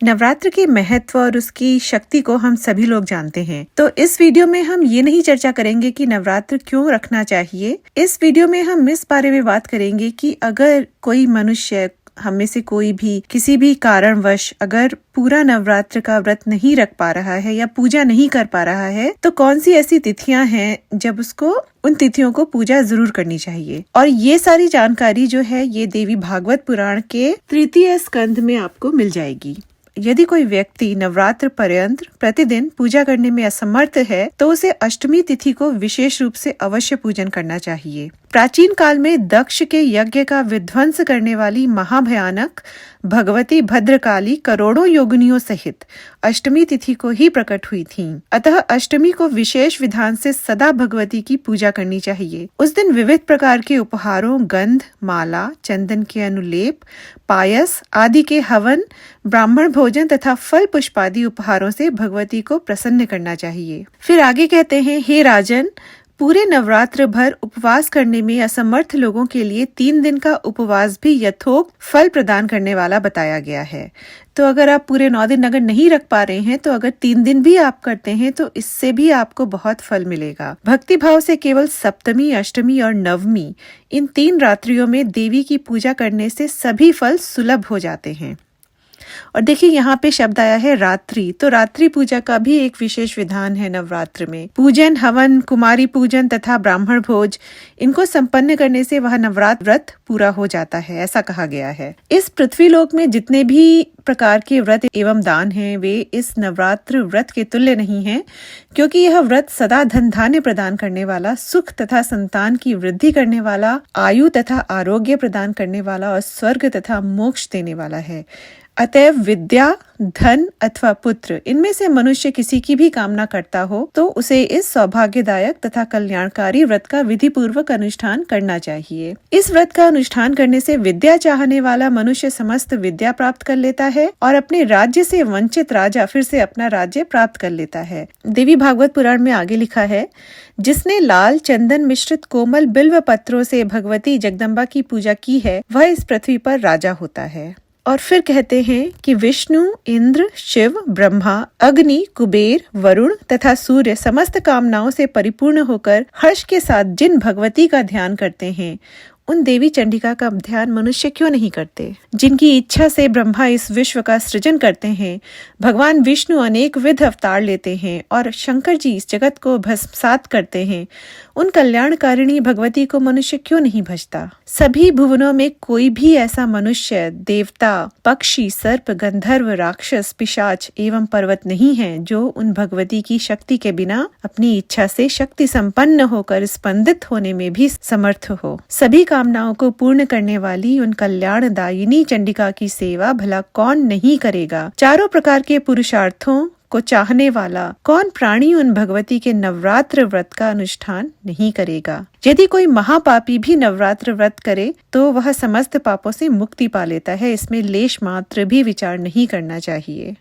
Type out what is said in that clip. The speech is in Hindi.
नवरात्र के महत्व और उसकी शक्ति को हम सभी लोग जानते हैं। तो इस वीडियो में हम ये नहीं चर्चा करेंगे कि नवरात्र क्यों रखना चाहिए। इस वीडियो में हम इस बारे में बात करेंगे कि अगर कोई मनुष्य, हम में से कोई भी किसी भी कारणवश अगर पूरा नवरात्र का व्रत नहीं रख पा रहा है या पूजा नहीं कर पा रहा है, तो कौन सी ऐसी तिथियां हैं जब उसको उन तिथियों को पूजा जरूर करनी चाहिए। और ये सारी जानकारी जो है ये देवी भागवत पुराण के तृतीय स्कंध में आपको मिल जाएगी। यदि कोई व्यक्ति नवरात्र पर्यंत प्रतिदिन पूजा करने में असमर्थ है तो उसे अष्टमी तिथि को विशेष रूप से अवश्य पूजन करना चाहिए। प्राचीन काल में दक्ष के यज्ञ का विध्वंस करने वाली महाभयानक भगवती भद्रकाली करोड़ों योगिनियों सहित अष्टमी तिथि को ही प्रकट हुई थीं। अतः अष्टमी को विशेष विधान से सदा भगवती की पूजा करनी चाहिए। उस दिन विविध प्रकार के उपहारों, गंध, माला, चंदन के अनुलेप, पायस आदि के हवन, ब्राह्मण भोजन तथा फल पुष्पादि उपहारों से भगवती को प्रसन्न करना चाहिए। फिर आगे कहते हैं, हे राजन, पूरे नवरात्र भर उपवास करने में असमर्थ लोगों के लिए 3 दिन का उपवास भी यथोक्त फल प्रदान करने वाला बताया गया है। तो अगर आप पूरे 9 दिन अगर नहीं रख पा रहे हैं तो अगर 3 दिन भी आप करते हैं तो इससे भी आपको बहुत फल मिलेगा। भक्ति भाव से केवल सप्तमी, अष्टमी और नवमी इन 3 रात्रियों में देवी की पूजा करने से सभी फल सुलभ हो जाते हैं। और देखिए यहाँ पे शब्द आया है रात्रि, तो रात्रि पूजा का भी एक विशेष विधान है नवरात्र में। पूजन, हवन, कुमारी पूजन तथा ब्राह्मण भोज इनको संपन्न करने से वह नवरात्र व्रत पूरा हो जाता है, ऐसा कहा गया है। इस पृथ्वी लोक में जितने भी प्रकार के व्रत एवं दान हैं वे इस नवरात्र व्रत के तुल्य नहीं हैं, क्योंकि यह व्रत सदा धन धान्य प्रदान करने वाला, सुख तथा संतान की वृद्धि करने वाला, आयु तथा आरोग्य प्रदान करने वाला और स्वर्ग तथा मोक्ष देने वाला है। अतएव विद्या, धन अथवा पुत्र इनमें से मनुष्य किसी की भी कामना करता हो तो उसे इस सौभाग्यदायक तथा कल्याणकारी व्रत का विधि पूर्वक अनुष्ठान करना चाहिए। इस व्रत का अनुष्ठान करने से विद्या चाहने वाला मनुष्य समस्त विद्या प्राप्त कर लेता है और अपने राज्य से वंचित राजा फिर से अपना राज्य प्राप्त कर लेता है। देवी भागवत पुराण में आगे लिखा है, जिसने लाल चंदन मिश्रित कोमल बिल्व पत्रों से भगवती जगदम्बा की पूजा की है वह इस पृथ्वी पर राजा होता है। और फिर कहते हैं कि विष्णु, इंद्र, शिव, ब्रह्मा, अग्नि, कुबेर, वरुण तथा सूर्य समस्त कामनाओं से परिपूर्ण होकर हर्ष के साथ जिन भगवती का ध्यान करते हैं उन देवी चंडिका का ध्यान मनुष्य क्यों नहीं करते। जिनकी इच्छा से ब्रह्मा इस विश्व का सृजन करते हैं, भगवान विष्णु अनेक विध अवतार लेते हैं और शंकर जी इस जगत को भस्मसात करते हैं, उन कल्याणकारिणी भगवती को मनुष्य क्यों नहीं भजता। सभी भुवनों में कोई भी ऐसा मनुष्य, देवता, पक्षी, सर्प, गंधर्व, राक्षस, पिशाच एवं पर्वत नहीं है जो उन भगवती की शक्ति के बिना अपनी इच्छा से शक्ति संपन्न होकर स्पंदित होने में भी समर्थ हो। सभी कामनाओं को पूर्ण करने वाली उन कल्याणदायिनी चंडिका की सेवा भला कौन नहीं करेगा। चारों प्रकार के पुरुषार्थों को चाहने वाला कौन प्राणी उन भगवती के नवरात्र व्रत का अनुष्ठान नहीं करेगा। यदि कोई महापापी भी नवरात्र व्रत करे तो वह समस्त पापों से मुक्ति पा लेता है। इसमें लेश मात्र भी विचार नहीं करना चाहिए।